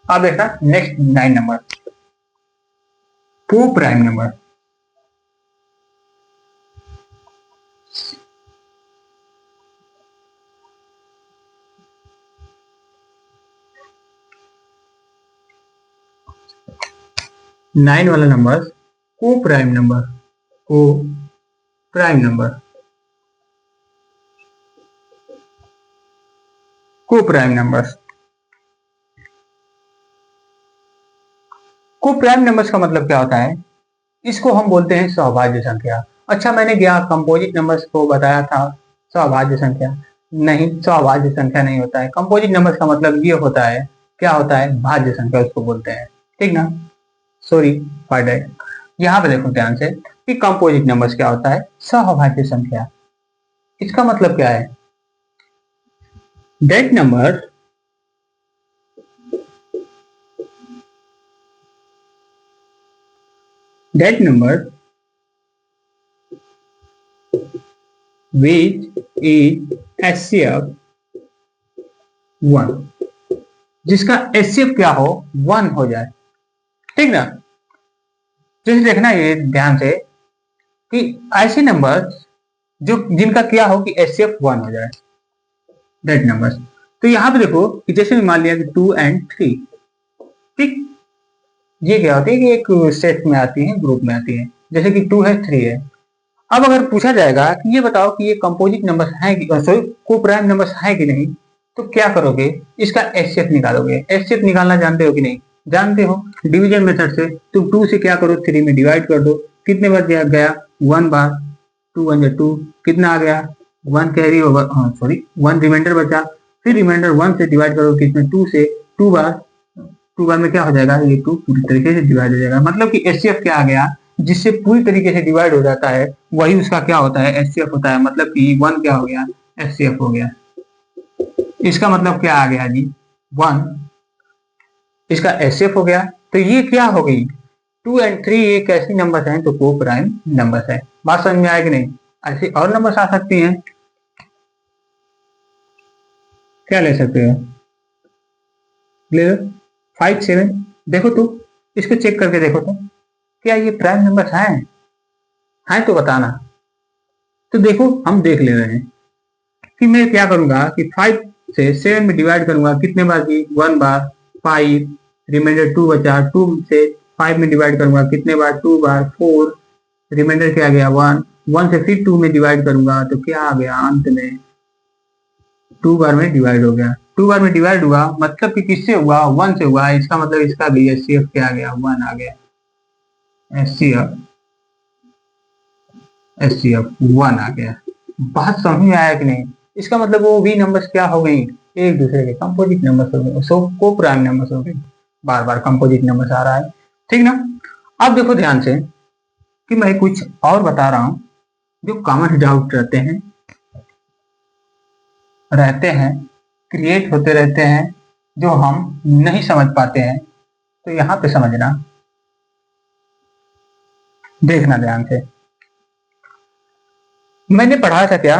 अब देखना नेक्स्ट 9 नंबर, को प्राइम नंबर। नाइन वाला नंबर को प्राइम नंबर, को प्राइम नंबर, को प्राइम नंबर्स। को प्राइम नंबर्स का मतलब क्या होता है? इसको हम बोलते हैं सहभाज्य संख्या। अच्छा, मैंने क्या कंपोजिट नंबर्स को बताया था सहभाज्य संख्या? नहीं, सहभाज्य संख्या नहीं होता है। कंपोजिट नंबर्स का मतलब ये होता है, क्या होता है? भाज्य संख्या उसको बोलते हैं, ठीक ना। Sorry for that. यहाँ पे देखो ध्यान से कि कंपोजिट नंबर्स क्या होता है? सहभाज्य संख्या। इसका मतलब क्या है? That number which is HCF 1, जिसका HCF क्या हो? 1 हो जाए, ठीक ना। जैसे देखना ये ध्यान से कि ऐसे नंबर जो जिनका क्या हो कि HCF 1 हो जाए, दैट नंबर। तो यहाँ पे देखो कि जैसे मान लिया कि 2 and 3, ठीक, ये क्या होती है कि एक सेट में आती है, ग्रुप में आती है। जैसे कि 2 है, 3 है। अब अगर पूछा जाएगा कि ये बताओ कि ये कंपोजिट नंबर्स हैं कि सॉरी को प्राइम नंबर्स हैं कि नहीं, तो क्या करोगे? इसका एचसीएफ निकालोगे। एचसीएफ निकालना जानते हो कि नहीं? जानते हो। डिवीजन मेथड से तुम 2 से क्या करो? 3 में डिवाइड कर दो। कितने बार गया? 1 बार। 2 1 2, कितना आ गया? 1 कैरी ओवर, सॉरी 1 रिमाइंडर बचा। फिर रिमाइंडर 1 से डिवाइड करो, कितने? 2 से। 2 बार, 2 बार में क्या हो जाएगा? ये 2 पूरी तरीके से डिवाइड हो जाएगा। मतलब कि एचसीएफ क्या आ गया? जिससे पूरी तरीके से डिवाइड हो जाता है वही उसका क्या होता है? एचसीएफ होता है। मतलब कि 1 क्या हो गया? एचसीएफ हो गया। इसका मतलब क्या आ गया जी? 1 इसका एचसीएफ हो गया। तो ये क्या हो गई? 2 and 3 एक ऐसी नंबर है तो को प्राइम नंबर है। बात समझ में आया कि नहीं? ऐसी और नंबर आ सकती हैं, क्या ले सकते हो? ले लो 5 7। देखो तो, इसको चेक करके देखो तो, क्या ये प्राइम नंबर हैं तो बताना। तो देखो हम देख ले रहे हैं कि मैं क्या करूंगा कि 5 से 7 में डिवाइड करूंगा कितने बार की 1 बार 5, रिमाइंडर 2 बचा, 2 से 5 में डिवाइड करूंगा कितने बार 2 बार 4, रिमाइंडर क्या गया 1, 1 से फिर 2 में डिवाइड करूंगा तो क्या आ गया अंत में 2 बार में डिवाइड हो गया। 2 बार में डिवाइड हुआ मतलब कि किससे हुआ 1 से हुआ, इसका मतलब इसका भी एचसीएफ क्या आ गया 1 आ गया, एचसीएफ 1 आ गया। बात समझ में आया कि नहीं? इसका मतलब वो वी नंबर्स क्या हो गई, एक दूसरे के कंपोजिट नंबर्स हो गए, सो को प्राइम नंबर्स हो गए, बार बार कंपोजिट नंबर्स आ रहा है, ठीक ना। अब देखो ध्यान से कि मैं कुछ और बता रहा हूं जो कॉमन डाउट रहते हैं क्रिएट होते रहते हैं जो हम नहीं समझ पाते हैं, तो यहां पे समझना, देखना ध्यान से। मैंने पढ़ा था क्या,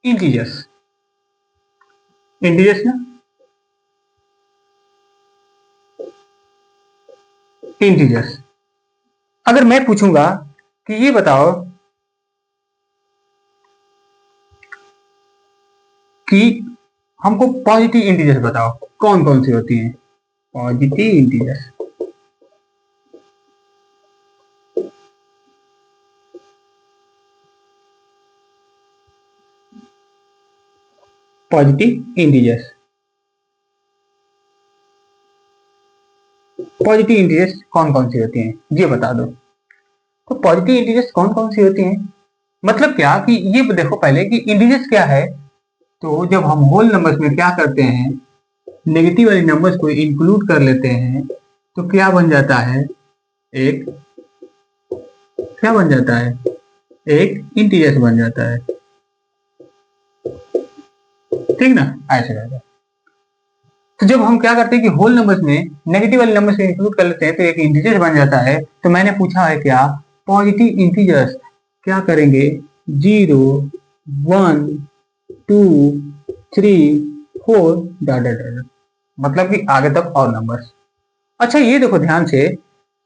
इंटीजर्स, इंटीजर्स ना, इंटीजर्स। अगर मैं पूछूंगा कि ये बताओ कि हमको पॉजिटिव इंटीजर्स बताओ कौन कौन सी होती हैं, positive integers, positive integers, positive integers कौन कौन सी होती हैं ये बता दो। तो पॉजिटिव इंटीजर्स कौन कौन सी होती हैं मतलब क्या कि ये देखो पहले कि इंटीजर्स क्या है, तो जब हम होल नंबर्स में क्या करते हैं नेगेटिव वाले नंबर्स को इंक्लूड कर लेते हैं तो क्या बन जाता है, एक क्या बन जाता है, एक इंटीजर्स बन जाता है, ठीक ना, ऐसे रहता है। तो जब हम क्या करते हैं कि होल नंबर्स में नेगेटिव वाले नंबर्स को इंक्लूड कर लेते हैं तो एक इंटीजर बन जाता है। तो मैंने पूछा है क्या, पॉजिटिव इंटीजर्स क्या करेंगे 0 1 2 3 4 डॉट डॉट डॉट, मतलब कि आगे तक और नंबर्स। अच्छा ये देखो ध्यान से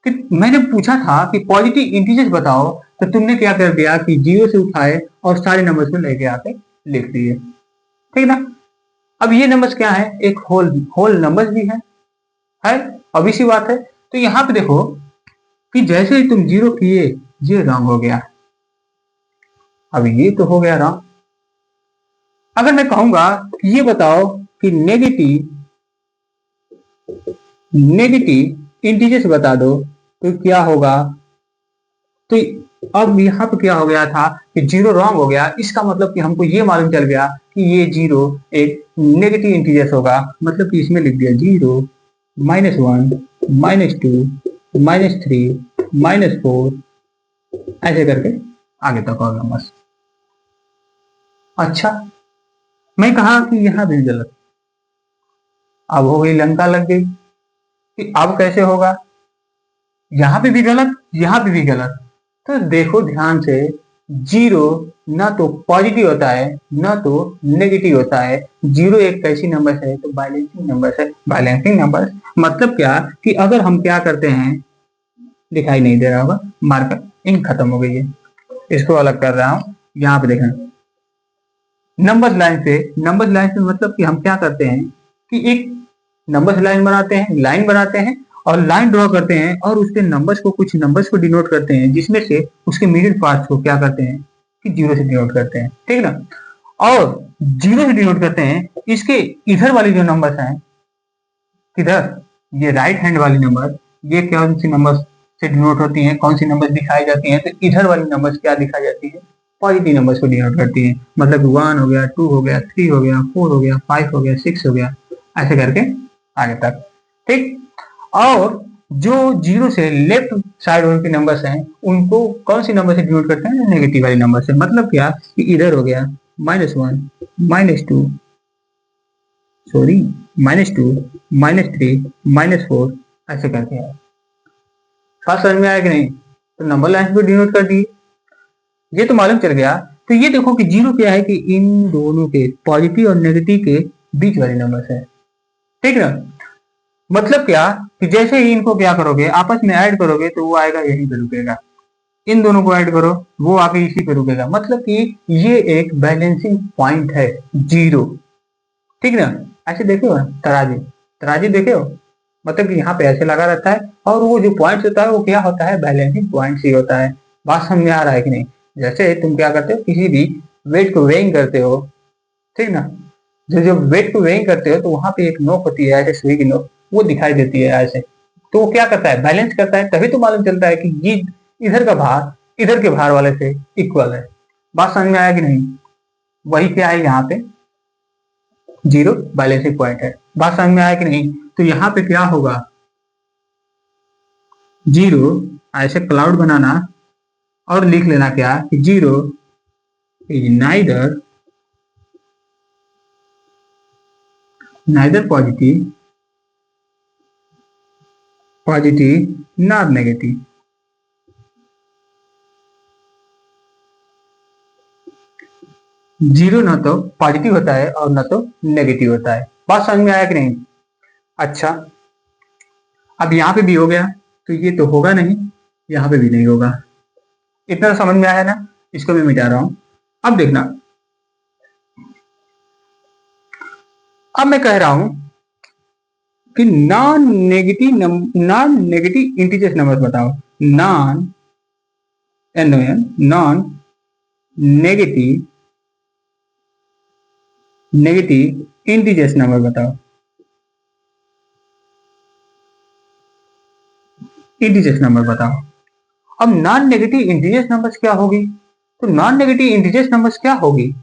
कि मैंने पूछा था कि पॉजिटिव इंटीजर्स बताओ, तो तुमने क्या कर दिया कि 0 से उठाए और सारे नंबर्स को लेके आके लिख दिए, ठीक ना। अब ये नंबर्स क्या है, एक होल होल नंबर्स भी है अब इसी बात है। तो यहाँ पे देखो कि जैसे ही तुम 0 किए ये रॉन्ग हो गया, अब ये तो हो गया रॉन्ग। अगर मैं कहूंगा कि ये बताओ कि नेगेटिव नेगेटिव इंटीजर्स बता दो तो क्या होगा, तो अब यहाँ पे क्या हो गया था कि 0 रॉन्ग हो गया, इसका मतलब कि हमको ये मालूम चल गया कि ये 0 एक नेगेटिव इंटीजर्स होगा, मतलब कि इसमें लिख दिया 0 -1 -2 -3 -4 ऐसे करके आगे तक और नंबर्स। अच्छा मैं कहा कि यहाँ भी गलत, अब हो गई लंका लग गई कि अब कैसे होगा, यहाँ पे भी गलत यहाँ पे भी गलत। तो देखो ध्यान से 0 ना तो पॉजिटिव होता है ना तो नेगेटिव होता है, 0 एक कैसी नंबर है तो बैलेंसिंग नंबर है। बैलेंसिंग नंबर मतलब क्या कि अगर हम क्या करते हैं, दिखाई नहीं दे रहा होगा मार्कर, इंक खत्म हो गई है, इसको अलग कर रहा हूं, यहाँ पे देखना नंबर्स लाइन से मतलब कि हम क्या करते हैं कि एक नंबर्स लाइन बनाते हैं और लाइन ड्रॉ करते हैं और उसके नंबर्स को कुछ नंबर्स को डिनोट करते हैं जिसमें से उसके मिडिल पार्ट्स को क्या करते हैं कि 0 से डिनोट करते हैं, ठीक ना। और 0 से डिनोट करते हैं इसके इधर वाली जो नंबर्स हैं, किधर ये राइट हैंड वाली नंबर, ये कौन सी नंबर्स से डिनोट होती हैं, कौन सी नंबर्स दिखाई जाती हैं, तो इधर वाली नंबर्स क्या दिखाई जाती है, पॉजिटिव नंबर्स को डिनोट करती है, मतलब 1 हो गया 2 हो गया 3 हो गया 4 हो गया 5 हो गया 6 हो गया ऐसे करके आगे तक, ठीक। और जो 0 से लेफ्ट साइड के नंबर्स हैं उनको कौन सी नंबर से डिनोट करते हैं, नेगेटिव वाली नंबर से, मतलब क्या कि इधर हो गया -1 -2 सॉरी -2 -3 -4 ऐसे करके है। बात समझ में आया कि नहीं, तो नंबर लाइन को डिनोट कर दिए, ये तो मालूम चल गया। तो ये देखो कि 0 क्या है कि इन दोनों के पॉजिटिव और नेगेटिव के बीच वाले नंबर है, ठीक ना। मतलब क्या कि जैसे ही इनको क्या करोगे आपस में ऐड करोगे तो वो आएगा यहीं पे रुकेगा, इन दोनों को ऐड करो वो आके इसी पे रुकेगा, मतलब कि ये एक बैलेंसिंग पॉइंट है 0, ठीक ना। ऐसे देखे हो तराजू, तराजू देखे हो, मतलब कि यहाँ पे ऐसे लगा रहता है और वो जो पॉइंट होता है वो क्या होता है, बैलेंसिंग पॉइंट ही होता है। बात समझ में आ रहा है कि नहीं। जैसे तुम क्या करते हो, किसी भी वेट को वेइंग करते हो, ठीक ना, जो जो वेट को वेइंग करते हो तो वहां पे एक नोक होती है, ऐसे सुई की नोक, वो दिखाई देती है ऐसे। तो वो क्या करता है, बैलेंस करता है, तभी तो मालूम चलता है कि ये इधर का भार इधर के भार वाले से इक्वल है। बात समझ में आया कि नहीं। वही क्या है यहाँ पे, जीरो बैलेंसिंग पॉइंट है। बात समझ में आया कि नहीं। तो यहाँ पे क्या होगा, जीरो, ऐसे क्लाउड बनाना और लिख लेना क्या कि zero is neither positive not negative. Zero ना तो पॉजिटिव होता है और ना तो नेगेटिव होता है। बात समझ में आया कि नहीं। अच्छा, अब यहाँ पे भी हो गया, तो ये तो होगा नहीं, यहाँ पे भी नहीं होगा। इतना तो समझ में आया ना। इसको मैं मिटा रहा हूं। अब देखना, अब मैं कह रहा हूं कि नॉन नेगेटिव इंटीजर्स नंबर बताओ। Non non negative integers number बताओ। इंटीजर्स नंबर बताओ। अब नॉन नेगेटिव इंटीजर्स नंबर्स क्या होगी, तो नॉन नेगेटिव इंटीजर्स नंबर्स क्या होगी,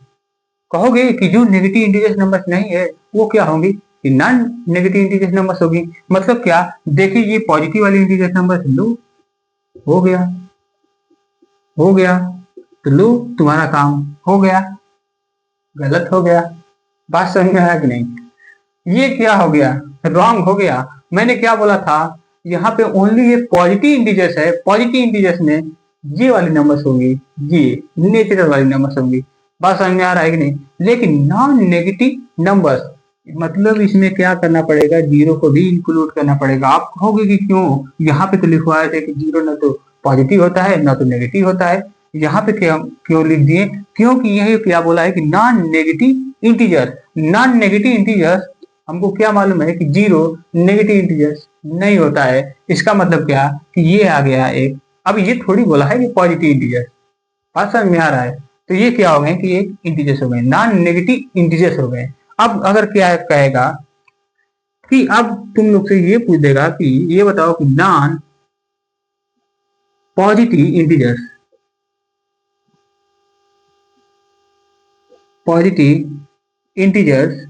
कहोगे कि जो नेगेटिव इंटीजर्स नंबर्स नहीं है वो क्या होंगी, नॉन नेगेटिव इंटीजर्स नंबर्स होगी। मतलब क्या, देखिए ये पॉजिटिव वाली इंटीजर्स नंबर्स लो, हो गया, हो गया, तो लो तुम्हारा काम हो गया, गलत हो गया। बात समझ में आया कि नहीं। ये क्या हो गया, रॉन्ग हो गया। मैंने क्या बोला था, यहाँ पे ओनली ये पॉजिटिव इंटीजर्स है, पॉजिटिव इंटीजर्स में ये वाली नंबर्स होंगी, ये नेचुरल वाली नंबर्स होंगी। बात समझ में आ रहा है कि नहीं। लेकिन नॉन नेगेटिव नंबर्स, मतलब इसमें क्या करना पड़ेगा, जीरो को भी इंक्लूड करना पड़ेगा। आप कहोगे कि क्यों, यहाँ पे तो लिखवाया थे कि जीरो ना तो पॉजिटिव होता है ना तो नेगेटिव होता है, यहाँ पे क्या क्यों लिख दिए, क्योंकि यही क्या बोला है कि non negative integer. Non negative integers हमको क्या मालूम है कि जीरो नेगेटिव इंटीजर्स नहीं होता है। इसका मतलब क्या कि ये आ गया एक, अब ये थोड़ी बोला है कि पॉजिटिव इंटीजर। बात समझ में आ रहा है। तो ये क्या हो गए कि एक इंटीजर्स हो गए, नॉन नेगेटिव इंटीजर्स हो गए। अब अगर क्या कहेगा कि अब तुम लोग से ये पूछ देगा कि ये बताओ कि non positive integers, positive integers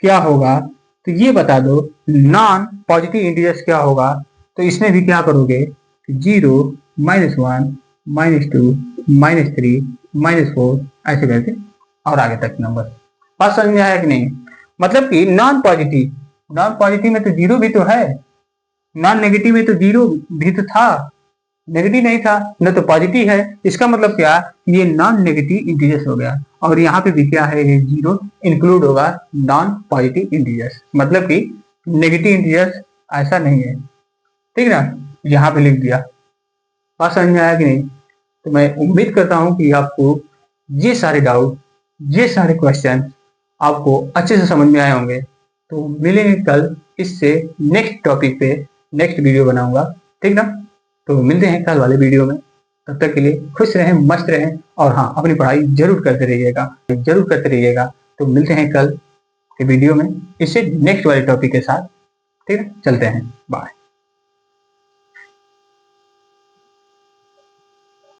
क्या होगा, तो ये बता दो। नॉन पॉजिटिव इंटीजर्स क्या होगा, तो इसमें भी क्या करोगे, जीरो, -1, -2, -3, -4, ऐसे करके और आगे तक नंबर। बात समझ में आया कि नहीं। मतलब कि नॉन पॉजिटिव में तो जीरो भी तो है, नॉन नेगेटिव में तो जीरो भी तो था, नेगेटिव नहीं था, न तो पॉजिटिव है। इसका मतलब क्या, ये नॉन नेगेटिव इंटीजर्स हो गया। और यहाँ पे भी क्या है, ये जीरो इंक्लूड होगा नॉन पॉजिटिव इंटीजर्स, मतलब कि नेगेटिव इंटीजर्स ऐसा नहीं है, ठीक ना। यहाँ पे लिख दिया। बात समझ में आया कि नहीं। तो मैं उम्मीद करता हूँ कि आपको ये सारे डाउट, ये सारे क्वेश्चन आपको अच्छे से समझ में आए होंगे। तो मिलेंगे कल इससे नेक्स्ट टॉपिक पे, नेक्स्ट वीडियो बनाऊंगा, ठीक ना। तो मिलते हैं कल वाले वीडियो में। तब तक के लिए खुश रहें, मस्त रहें, और हाँ, अपनी पढ़ाई जरूर करते रहिएगा, जरूर करते रहिएगा। तो मिलते हैं कल के वीडियो में इससे नेक्स्ट वाले टॉपिक के साथ, ठीक है। चलते हैं, बाय।